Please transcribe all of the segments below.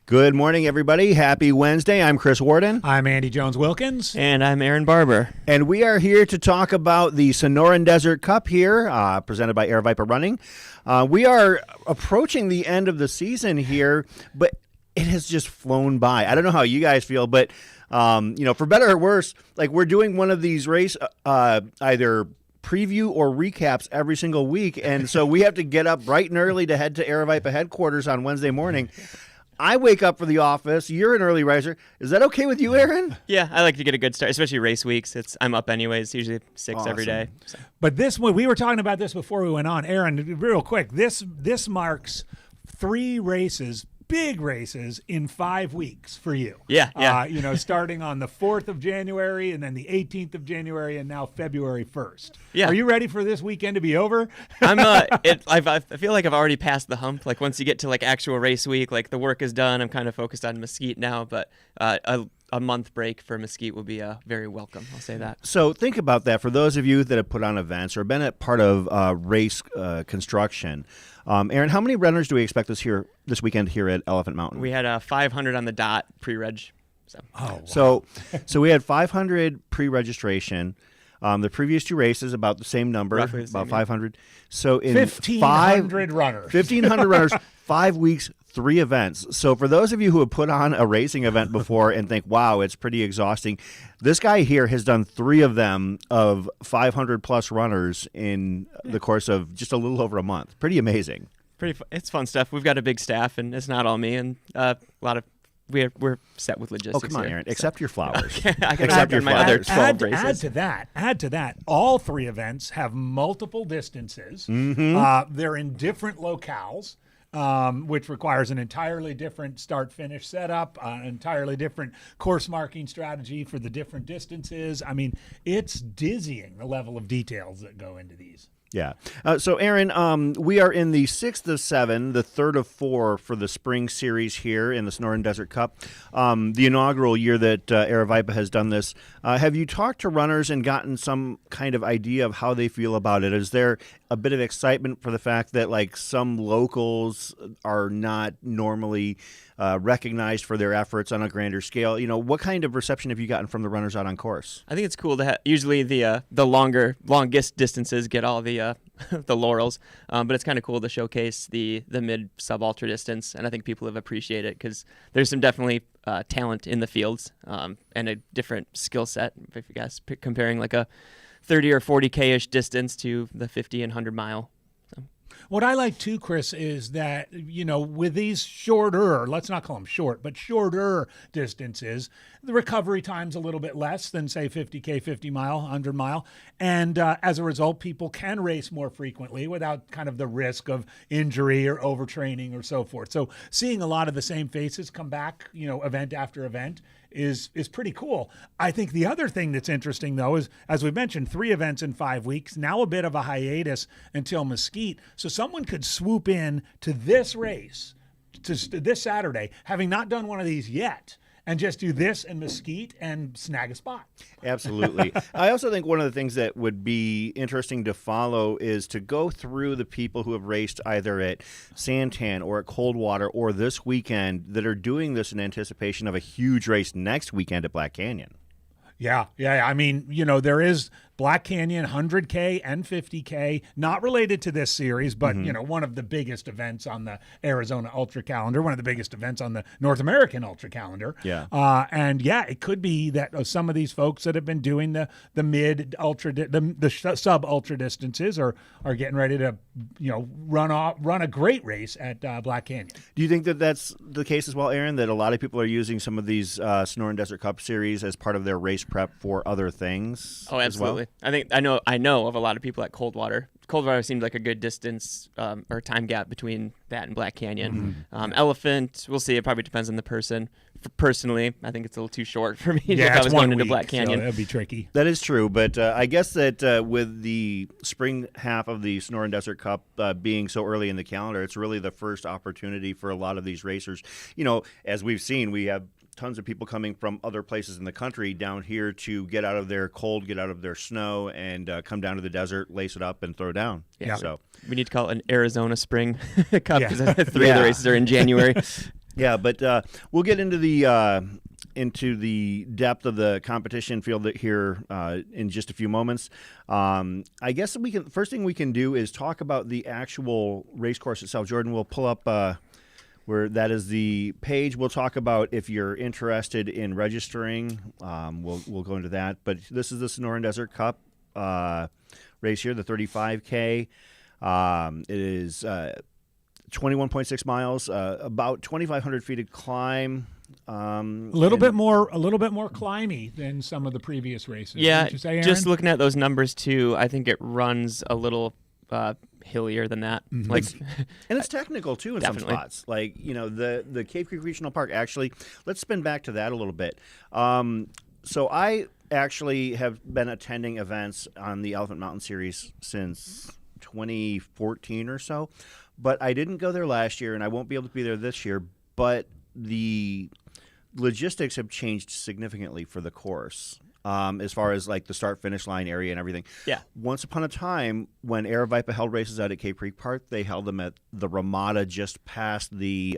Good morning, everybody. Happy Wednesday. I'm Chris Worden. I'm Andy Jones-Wilkins. And I'm Aaron Barber. And we are here to talk about the Sonoran Desert Cup here, presented by Aravaipa Running. We are approaching the end of the season here, but it has just flown by. I don't know how you guys feel, but, for better or worse, like we're doing one of these race either preview or recaps every single week, and so we have to get up bright and early to head to Aravaipa headquarters on Wednesday morning. I wake up for the office. You're an early riser. Is that okay with you, Aaron? Yeah, I like to get a good start, especially race weeks. I'm up anyways, usually 6 Awesome. every day. So. But this one, we were talking about this before we went on. Aaron, real quick, this marks 3 races, big races in 5 weeks for you. Yeah. Starting on the 4th of January and then the 18th of January and now February 1st. Yeah. Are you ready for this weekend to be over? I feel like I've already passed the hump. Like once you get to like actual race week, like the work is done. I'm kind of focused on Mesquite now, but a month break for Mesquite will be very welcome. I'll say that. So think about that for those of you that have put on events or been a part of race construction. Aaron, how many runners do we expect this weekend here at Elephant Mountain? We had 500 on the dot pre-reg. So. Oh, wow. So we had 500 pre-registration. The previous 2 races about the same number, Roughly the same, about 500. So in 1,500 runners. 1,500 runners, 5 weeks, 3 events. So for those of you who have put on a racing event before and think, wow, it's pretty exhausting, this guy here has done 3 of them of 500-plus runners in the course of just a little over a month. Pretty amazing. It's fun stuff. We've got a big staff, and it's not all me, and a lot of we're set with logistics. Oh, come on, here, Aaron. so. Accept your flowers. Okay, I can Accept your my flowers. other 12 races. Add to that. All 3 events have multiple distances. Mm-hmm. They're in different locales, which requires an entirely different start-finish setup, an entirely different course marking strategy for the different distances. I mean, it's dizzying the level of details that go into these. Yeah. So, Aaron, we are in the 6th of 7, the 3rd of 4 for the spring series here in the Sonoran Desert Cup, the inaugural year that Aravaipa has done this. Have you talked to runners and gotten some kind of idea of how they feel about it? Is there a bit of excitement for the fact that, like, some locals are not normally recognized for their efforts on a grander scale? You know, what kind of reception have you gotten from the runners out on course? I think it's cool to have. Usually the longest distances get all the the laurels, but it's kind of cool to showcase the mid sub ultra distance, and I think people have appreciated it because there's some definitely talent in the fields and a different skill set. If you guys comparing like a 30 or 40K ish distance to the 50 and 100 mile. What I like too, Chris, is that, with these shorter, let's not call them short, but shorter distances, the recovery time's a little bit less than, say, 50K, 50 mile, 100 mile. And as a result, people can race more frequently without kind of the risk of injury or overtraining or so forth. So seeing a lot of the same faces come back, event after event is pretty cool. I think the other thing that's interesting, though, is, as we mentioned, 3 events in 5 weeks, now a bit of a hiatus until Mesquite. So someone could swoop in to this race, to this Saturday, having not done one of these yet, and just do this in Mesquite and snag a spot. Absolutely. I also think one of the things that would be interesting to follow is to go through the people who have raced either at Santan or at Coldwater or this weekend that are doing this in anticipation of a huge race next weekend at Black Canyon. Yeah. I mean, there is Black Canyon 100K and 50K, not related to this series, but, one of the biggest events on the Arizona Ultra calendar, one of the biggest events on the North American Ultra calendar. Yeah. It could be that some of these folks that have been doing the mid ultra, the sub ultra distances are getting ready to, run a great race at Black Canyon. Do you think that that's the case as well, Aaron, that a lot of people are using some of these Sonoran Desert Cup series as part of their race prep for other things? Oh, absolutely. As well? I know of a lot of people at Coldwater. Coldwater seems like a good distance or time gap between that and Black Canyon. Elephant, we'll see. It probably depends on the person. Personally, I think it's a little too short for me if I was going into Black Canyon. So that'd be tricky. That is true, but I guess that with the spring half of the Sonoran Desert Cup being so early in the calendar, it's really the first opportunity for a lot of these racers. As we've seen, we have tons of people coming from other places in the country down here to get out of their cold, get out of their snow, and come down to the desert, lace it up, and throw down. Yeah. So we need to call it an Arizona Spring Cup because 3 Yeah. of the races are in January. Yeah, but we'll get into the depth of the competition field here in just a few moments. I guess first thing we can do is talk about the actual race course itself. Jordan, we'll pull up where that is the page. We'll talk about if you're interested in registering. We'll go into that. But this is the Sonoran Desert Cup race here, the 35K. It is 21.6 miles, about 2,500 feet of climb. A little bit more climby than some of the previous races. Yeah, wouldn't you say, Aaron? just looking at those numbers too, I think it runs a little hillier than that. Mm-hmm. And it's technical too in Definitely. some spots. Like, the Cave Creek Regional Park, actually, let's spin back to that a little bit. So I actually have been attending events on the Elephant Mountain Series since 2014 or so, but I didn't go there last year, and I won't be able to be there this year, but the logistics have changed significantly for the course. As far as like the start-finish line area and everything. Yeah. Once upon a time, when Aravaipa held races out at Cave Creek Park, they held them at the Ramada just past the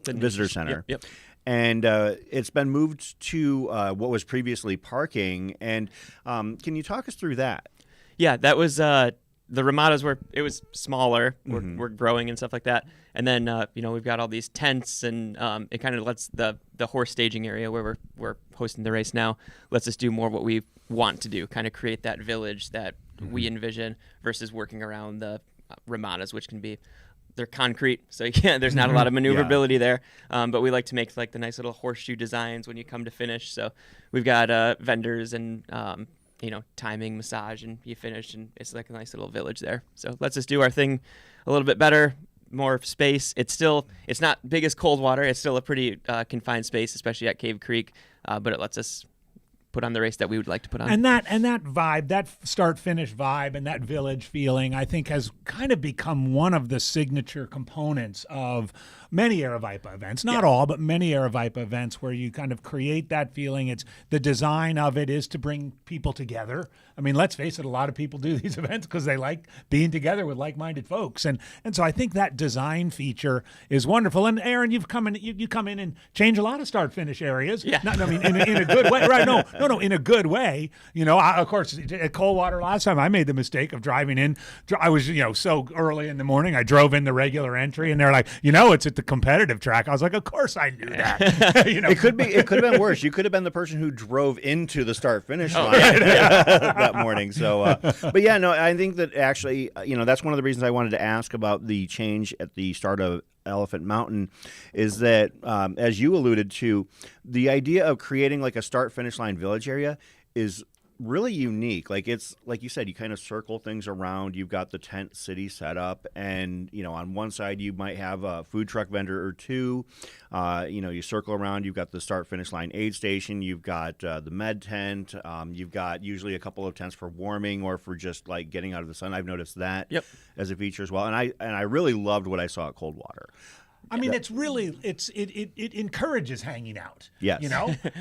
visitor center. Yep. And it's been moved to what was previously parking. And can you talk us through that? Yeah, that was the Ramadas it was smaller. We're growing and stuff like that. And then we've got all these tents, and it kind of lets the horse staging area where we're hosting the race now lets us do more what we want to do, kind of create that village that we envision versus working around the Ramadas, which they're concrete, so there's not a lot of maneuverability there. But we like to make like the nice little horseshoe designs when you come to finish. So we've got vendors and timing, massage, and you finish, and it's like a nice little village there. So let's just do our thing a little bit better, more space. It's not big as Coldwater. It's still a pretty confined space, especially at Cave Creek, but it lets us put on the race that we would like to put on. And that vibe, that start-finish vibe and that village feeling, I think has kind of become one of the signature components of many Aravaipa events. Not all, but many Aravaipa events where you kind of create that feeling. It's the design of it is to bring people together. I mean, let's face it, a lot of people do these events because they like being together with like-minded folks. And so I think that design feature is wonderful. And Aaron, you come in and change a lot of start-finish areas. Yeah. I mean, in a good way, right? No, in a good way. Of course, at Coldwater last time, I made the mistake of driving in. I was, so early in the morning, I drove in the regular entry, and they're like, it's at the competitive track. I was like, of course I knew that. It could have been worse. You could have been the person who drove into the start-finish line that morning. So, I think that actually, that's one of the reasons I wanted to ask about the change at the start of Elephant Mountain is that, as you alluded to, the idea of creating like a start-finish line village area is really unique. Like it's like you said, you kind of circle things around. You've got the tent city set up, and on one side you might have a food truck vendor or two. You circle around. You've got the start-finish line aid station. You've got the med tent. You've got usually a couple of tents for warming or for just like getting out of the sun. I've noticed that as a feature as well. And I really loved what I saw at Coldwater. I mean, it encourages hanging out. Yes.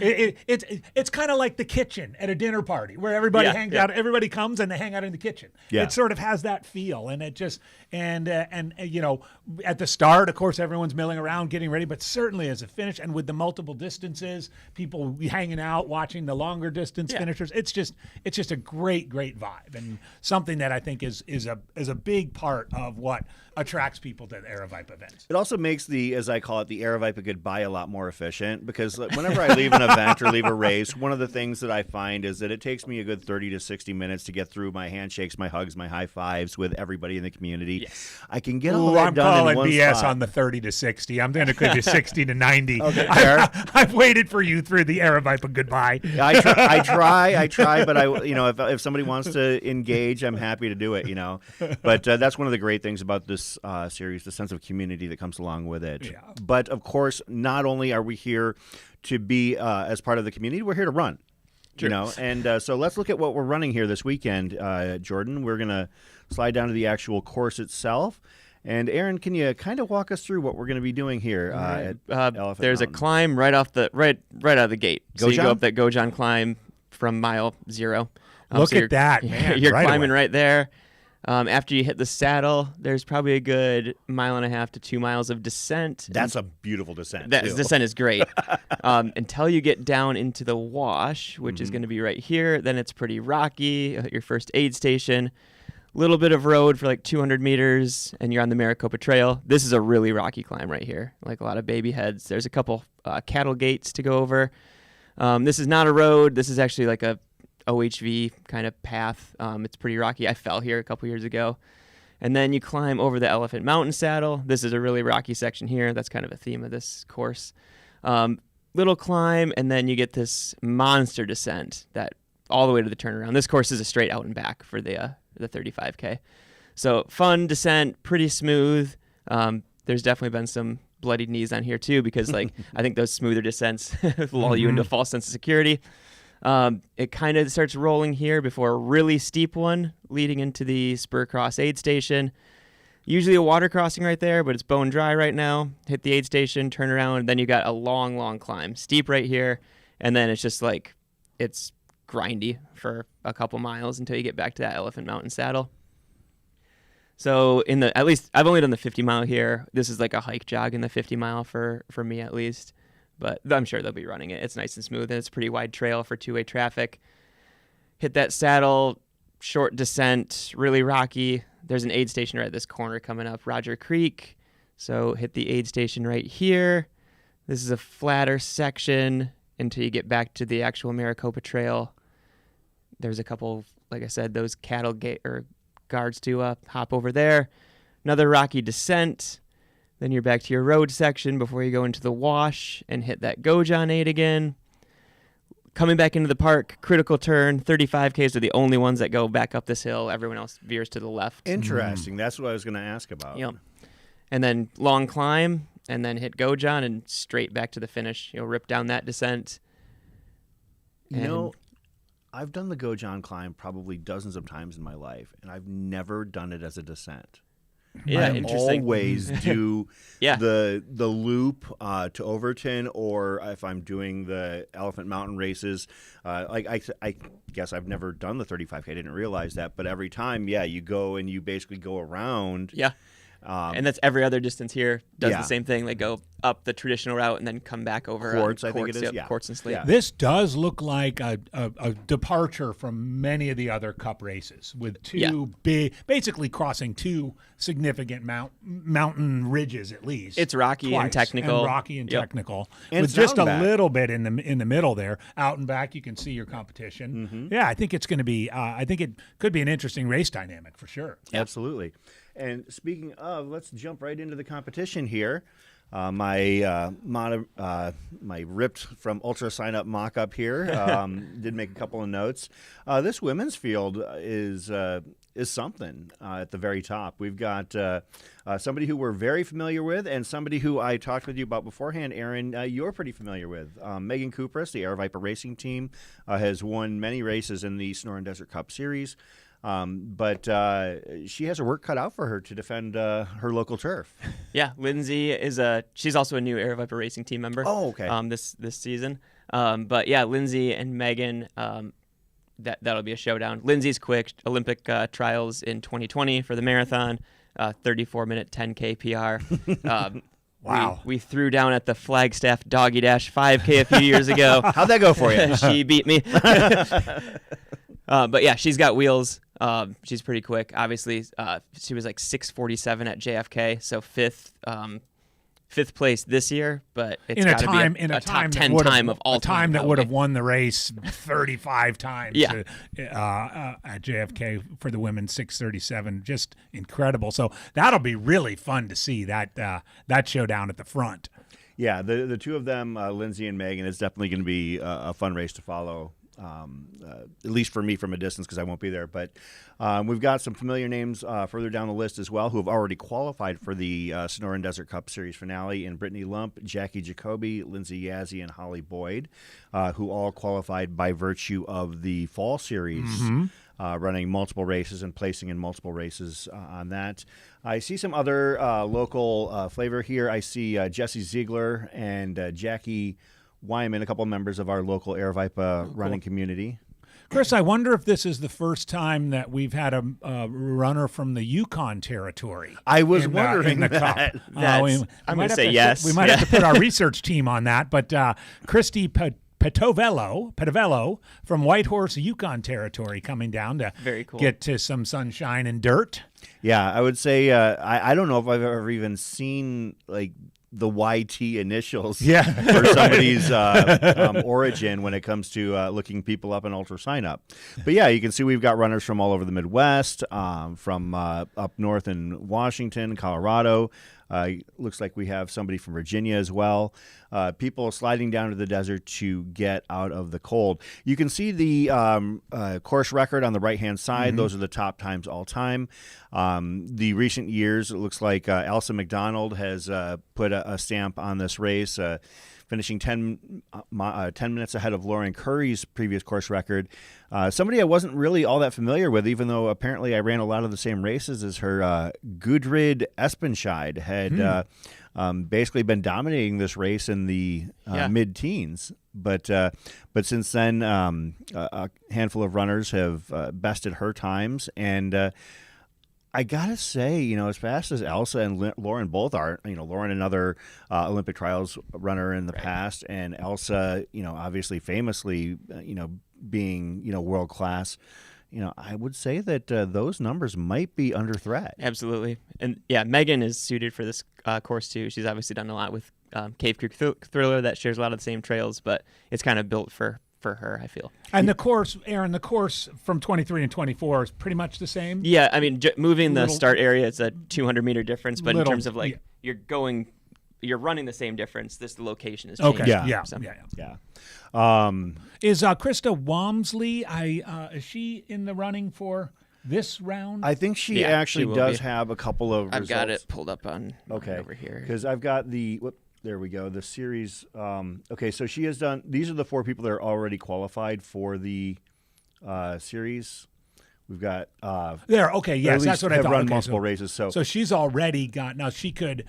It's kind of like the kitchen at a dinner party where everybody hangs out. Everybody comes and they hang out in the kitchen. Yeah. It sort of has that feel, and it just at the start, of course, everyone's milling around getting ready, but certainly as a finish and with the multiple distances, people hanging out watching the longer distance finishers. It's just a great vibe, and something that I think is a big part of what attracts people to Aravaipa events. It also makes as I call it, the Aravaipa goodbye a lot more efficient, because whenever I leave an event or leave a race, one of the things that I find is that it takes me a good 30 to 60 minutes to get through my handshakes, my hugs, my high fives with everybody in the community. Yes. I can get all that I'm done calling in one BS spot. on the 30 to 60. I'm going to give you 60 to 90. Okay, fair. I've waited for you through the Aravaipa goodbye. I try, but if somebody wants to engage, I'm happy to do it. But that's one of the great things about this series, the sense of community that comes along with it. Yeah. But of course, not only are we here to be as part of the community, we're here to run. Sure. And so let's look at what we're running here this weekend, Jordan. We're going to slide down to the actual course itself. And Aaron, can you kind of walk us through what we're going to be doing here at Elephant There's Mountain? a climb right out of the gate. So you Gojan? go up that Gojan climb from mile 0. Look so at that, man. You're right climbing away. right there. After you hit the saddle, there's probably a good 1.5 to 2 miles of descent. That's a beautiful descent. That too. descent is great. Until you get down into the wash, which is going to be right here, then it's pretty rocky. Your first aid station, little bit of road for like 200 meters, and you're on the Maricopa Trail. This is a really rocky climb right here, like a lot of baby heads. There's a couple cattle gates to go over. This is not a road. This is actually like a OHV kind of path. It's pretty rocky. I fell here a couple years ago. And then you climb over the Elephant Mountain Saddle. This is a really rocky section here. That's kind of a theme of this course. Little climb, and then you get this monster descent that all the way to the turnaround. This course is a straight out and back for the 35K. So fun descent, pretty smooth. There's definitely been some bloodied knees on here too, because like I think those smoother descents lull you into a false sense of security. It kind of starts rolling here before a really steep one leading into the Spur Cross aid station. Usually a water crossing right there, but it's bone dry right now. Hit the aid station, turn around, and then you got a long, long climb. Steep right here, and then it's just like, it's grindy for a couple miles until you get back to that Elephant Mountain Saddle. So at least I've only done the 50 mile here. This is like a hike jog in the 50 mile for me at least. But I'm sure they'll be running it. It's nice and smooth, and it's a pretty wide trail for two-way traffic. Hit that saddle, short descent, really rocky. There's an aid station right at this corner coming up, Roger Creek. So hit the aid station right here. This is a flatter section until you get back to the actual Maricopa Trail. There's a couple, like I said, those cattle guards to hop over there. Another rocky descent. Then you're back to your road section before you go into the wash and hit that Gojon 8 again. Coming back into the park, critical turn. 35Ks are the only ones that go back up this hill. Everyone else veers to the left. Interesting. That's what I was going to ask about. Yep. And then long climb, and then hit Gojon and straight back to the finish. You'll rip down that descent. You know, I've done the Gojon climb probably dozens of times in my life, and I've never done it as a descent. Yeah, I interesting. always do Yeah. the loop to Overton, or if I'm doing the Elephant Mountain races, I guess I've never done the 35K. I didn't realize that, but every time, you go and you basically go around. Yeah. And that's every other distance here does Yeah. the same thing. They go up the traditional route and then come back over Quartz, I think it is. Yep, Yeah. Quartz and Slate. Yeah. This does look like a departure from many of the other Cup races, with two big, basically crossing two significant mountain ridges at least. It's rocky twice, and technical. and technical, And with it's just down a and back. little bit in the middle there. Out and back, you can see your competition. Yeah, I think it's going to be. I think it could be an interesting race dynamic for sure. Absolutely. And speaking of, let's jump right into the competition here. My ripped from Ultra Sign Up mock-up here did make a couple of notes. This women's field is something at the very top. We've got somebody who we're very familiar with, and somebody who I talked with you about beforehand, Aaron, you're pretty familiar with. Megan Kupras, the Aravaipa Racing team, has won many races in the Sonoran Desert Cup Series. But she has her work cut out for her to defend her local turf. Yeah, Lindsay she's also a new Aravaipa Racing team member. Oh, okay. This season. But yeah, Lindsay and Megan, that'll be a showdown. Lindsay's quick. Olympic trials in 2020 for the marathon, 34-minute 10K PR. Wow. We threw down at the Flagstaff Doggy Dash 5K a few years ago. How'd that go for you? She beat me. But yeah, she's got wheels. She's pretty quick. Obviously, she was like 6:47 at JFK, so fifth place this year. But it's in a got to time be in a top time 10 that time of all a time that probably. would have won the race 35 times. Yeah. At JFK for the women, 6:37, just incredible. So that'll be really fun to see that showdown at the front. Yeah, the two of them, Lindsay and Megan, it's definitely going to be a fun race to follow. At least for me from a distance, because I won't be there. But we've got some familiar names further down the list as well who have already qualified for the Sonoran Desert Cup Series finale in Brittany Lump, Jackie Jacoby, Lindsay Yazzie, and Holly Boyd, who all qualified by virtue of the Fall Series, running multiple races and placing in multiple races on that. I see some other local flavor here. I see Jesse Ziegler and Jackie Wyman, a couple of members of our local Aravaipa running community. Chris, I wonder if this is the first time that we've had a runner from the Yukon territory. I was in wondering the that. Cup. I'm going to say yes. We might have to put our research team on that, but Christy Petovello from Whitehorse, Yukon territory, coming down to Very cool. get to some sunshine and dirt. Yeah, I would say I don't know if I've ever even seen like the YT initials for somebody's origin when it comes to looking people up in ultra sign up. But yeah, you can see we've got runners from all over the Midwest, from up north in Washington, Colorado. Looks like we have somebody from Virginia as well. People sliding down to the desert to get out of the cold. You can see the course record on the right-hand side. Those are the top times all time. The recent years, it looks like Elsa McDonald has put a stamp on this race, finishing 10 minutes ahead of Lauren Curry's previous course record. Somebody I wasn't really all that familiar with, even though apparently I ran a lot of the same races as her. Gudrid Espenscheid had basically been dominating this race in the mid-teens. But since then, a handful of runners have bested her times, and I gotta say, as fast as Elsa and Lauren both are, Lauren another Olympic trials runner in the past, and Elsa, obviously famously, being world class. I would say that those numbers might be under threat. Absolutely. And yeah, Megan is suited for this course too. She's obviously done a lot with Cave Creek Thriller that shares a lot of the same trails, but it's kind of built for her, I feel. And the course, Aaron, the course from 23 and 24 is pretty much the same? Yeah, I mean, moving the start area, it's a 200-meter difference, but in terms of you're running the same difference. The location is changed. Okay, Yeah. Is Krista Walmsley, is she in the running for this round? I think she actually does have a couple of results. I've got it pulled up on over here. Because I've got there we go. The series. Okay, so she has done. These are the 4 people that are already qualified for the series. We've got there. Okay, yes, that's what I have thought. Run Okay, multiple races. So she's already got. Now she could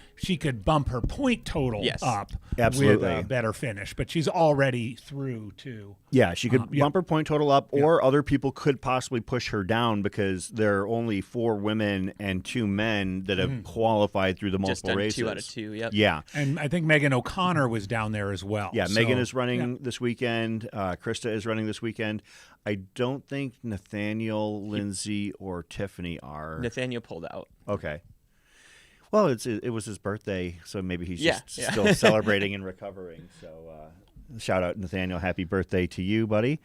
bump her point total up absolutely with a better finish, but she's already through to. Yeah, she could bump her point total up, or other people could possibly push her down because there are only 4 women and 2 men that have qualified through the multiple races. 2 out of 2. Yep. Yeah, and I think Megan O'Connor was down there as well. Yeah, Megan is running this weekend. Krista is running this weekend. I don't think Nathaniel, Lindsay, or Tiffany are. Nathaniel pulled out. Okay. Well, it was his birthday, so maybe he's just still celebrating and recovering. So shout out, Nathaniel. Happy birthday to you, buddy.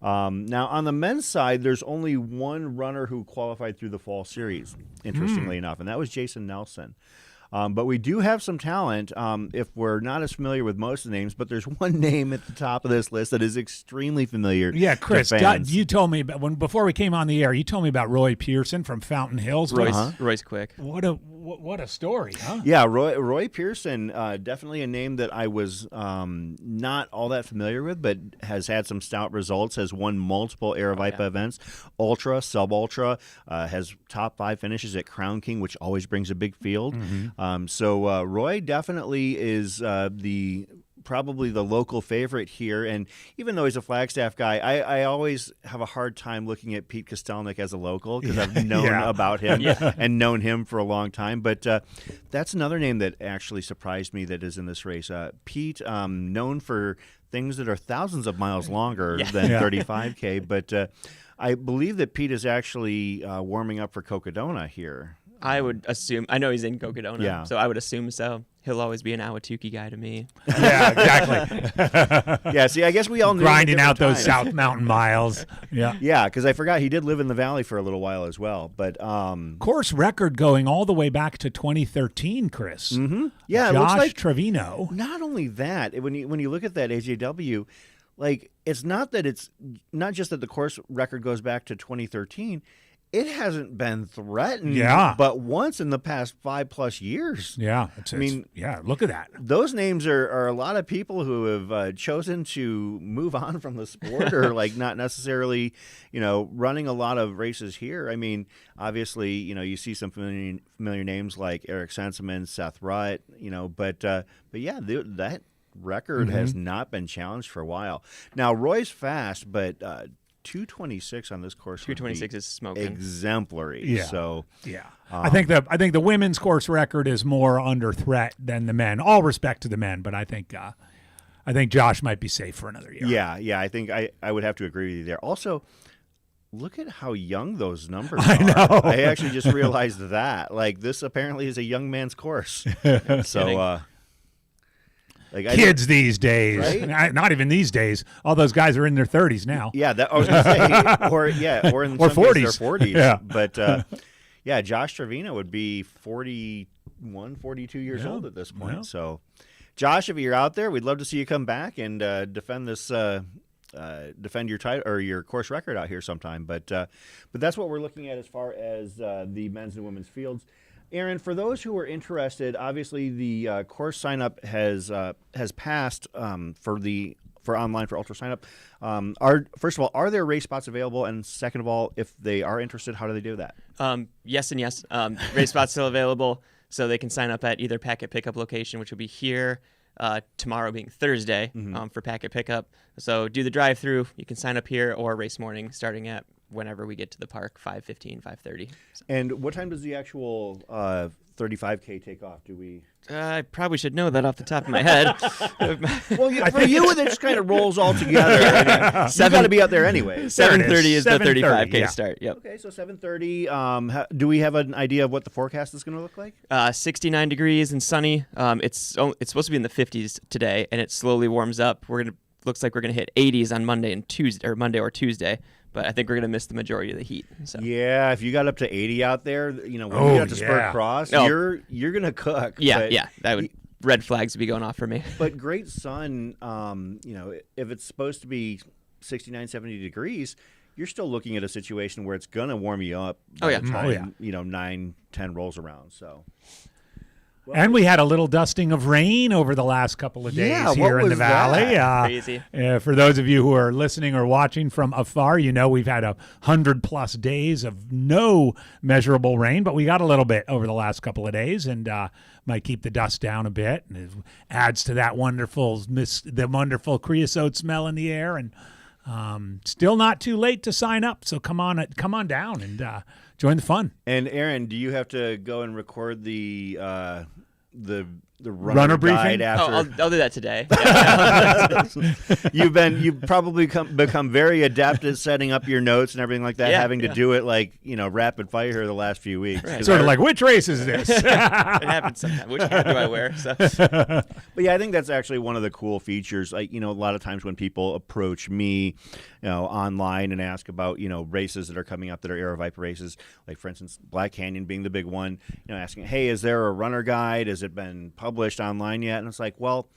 Now, on the men's side, there's only one runner who qualified through the fall series, interestingly enough, and that was Jason Nelson. But we do have some talent, if we're not as familiar with most of the names, but there's one name at the top of this list that is extremely familiar. Yeah, Chris, to fans. you told me before we came on the air, you told me about Roy Pearson from Fountain Hills. Roy's quick. What a story, huh? Yeah, Roy Pearson, definitely a name that I was not all that familiar with, but has had some stout results, has won multiple Aravaipa events, ultra, sub-ultra, has top 5 finishes at Crown King, which always brings a big field. So Roy definitely is probably the local favorite here. And even though he's a Flagstaff guy, I always have a hard time looking at Pete Kostelnik as a local because I've known about him and known him for a long time. But that's another name that actually surprised me that is in this race. Pete, known for things that are thousands of miles longer than 35K. But I believe that Pete is actually warming up for Cocodona here. I would assume. I know he's in Cocodona, so I would assume so. He'll always be an Awatuki guy to me. Yeah, exactly. Yeah, see, I guess we all knew grinding out those South Mountain miles. Yeah, because I forgot he did live in the valley for a little while as well. But course record going all the way back to 2013, Chris. Mm-hmm. Yeah, Josh it looks like Trevino. Not only that, when you look at that AJW, like it's not just that the course record goes back to 2013. It hasn't been threatened but once in the past 5+ years. Yeah. Look at that. Those names are a lot of people who have chosen to move on from the sport or like not necessarily, running a lot of races here. I mean, obviously, you see some familiar names like Eric Senseman, Seth Rutt, but yeah, that record has not been challenged for a while. Now, Roy's fast, but 226 on this course. 226 is smoking. Exemplary. Yeah. So yeah, I think the women's course record is more under threat than the men. All respect to the men, but I think Josh might be safe for another year. yeah. I think I would have to agree with you there. Also, look at how young those numbers I are. know. I actually just realized that. Like, this apparently is a young man's course. So, Kids these days, Right? not even these days. All those guys are in their 30s now. Yeah, that I was going to say, or in Or some cases 40s. their 40s. Yeah. But yeah, Josh Trevino would be 41, 42 years old at this point. Yeah. So, Josh, if you're out there, we'd love to see you come back and defend this. Defend your title or your course record out here sometime. But that's what we're looking at as far as the men's and women's fields. Aaron, for those who are interested, obviously the course sign up has passed for online for ultra sign up. First of all, are there race spots available? And second of all, if they are interested, how do they do that? Yes and yes. Race spots still available, so they can sign up at either packet pickup location, which will be here. Tomorrow being Thursday for packet pickup. So do the drive-through. You can sign up here or race morning starting at whenever we get to the park, 5:15, 5:30. So. And what time does the actual 35K take off? Do we? I probably should know that off the top of my head. Well, for you, it just kind of rolls all together. You've got to be out there anyway. 7:30 is the 7:30, 35K yeah. start. Yep. Okay, so 7:30. Do we have an idea of what the forecast is going to look like? 69 degrees and sunny. It's supposed to be in the 50s today, and it slowly warms up. Looks like we're gonna hit 80s on Monday or Tuesday. But I think we're going to miss the majority of the heat. So. Yeah, if you got up to 80 out there, when you got to Spur Cross, No. you're going to cook. Yeah, that would red flags would be going off for me. But great sun, if it's supposed to be 69, 70 degrees, you're still looking at a situation where it's going to warm you up. Oh, yeah. By the time, 9, 10 rolls around. So. Well, And we had a little dusting of rain over the last couple of days here in the was valley. that? Crazy. For those of you who are listening or watching from afar, we've had 100+ days of no measurable rain, but we got a little bit over the last couple of days, and might keep the dust down a bit, and it adds to that wonderful creosote smell in the air. And still not too late to sign up, so come on down and join the fun. And Aaron, do you have to go and record the Runner briefing? guide after? I'll do that today. You've probably become very adept at setting up your notes and everything like that, having to do it rapid fire here the last few weeks. Right. Sort of like, which race is this? It happens sometimes. Which hat do I wear? So. But yeah, I think that's actually one of the cool features. A lot of times when people approach me, online and ask about, races that are coming up that are Aravaipa races, like for instance, Black Canyon being the big one, asking, hey, is there a runner guide? Has it been published online yet? And it's like, well,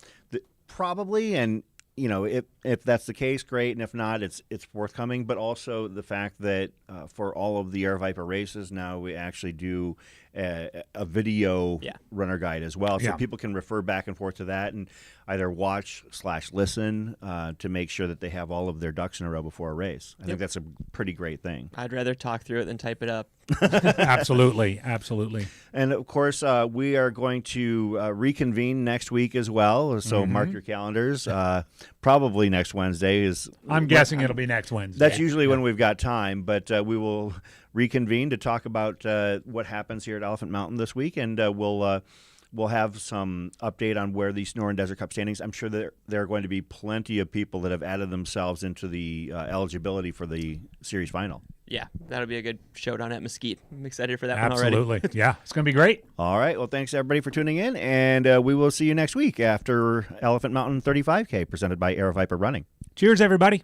probably. And, if that's the case, great. And if not, it's forthcoming. But also the fact that for all of the Aravaipa races now, we actually do a video runner guide as well. So people can refer back and forth to that and either watch/listen to make sure that they have all of their ducks in a row before a race. I think that's a pretty great thing. I'd rather talk through it than type it up. Absolutely. And of course, we are going to reconvene next week as well. So mark your calendars. Probably next Wednesday is. I'm guessing it'll be next Wednesday. That's usually when we've got time, but we will reconvene to talk about what happens here at Elephant Mountain this week, and we'll have some update on where the Sonoran Desert Cup standings. I'm sure there are going to be plenty of people that have added themselves into the eligibility for the series final. Yeah, that'll be a good showdown at Mesquite. I'm excited for that one already. Absolutely. Yeah, it's going to be great. All right. Well, thanks everybody for tuning in, and we will see you next week after Elephant Mountain 35K presented by Aravaipa Running. Cheers, everybody.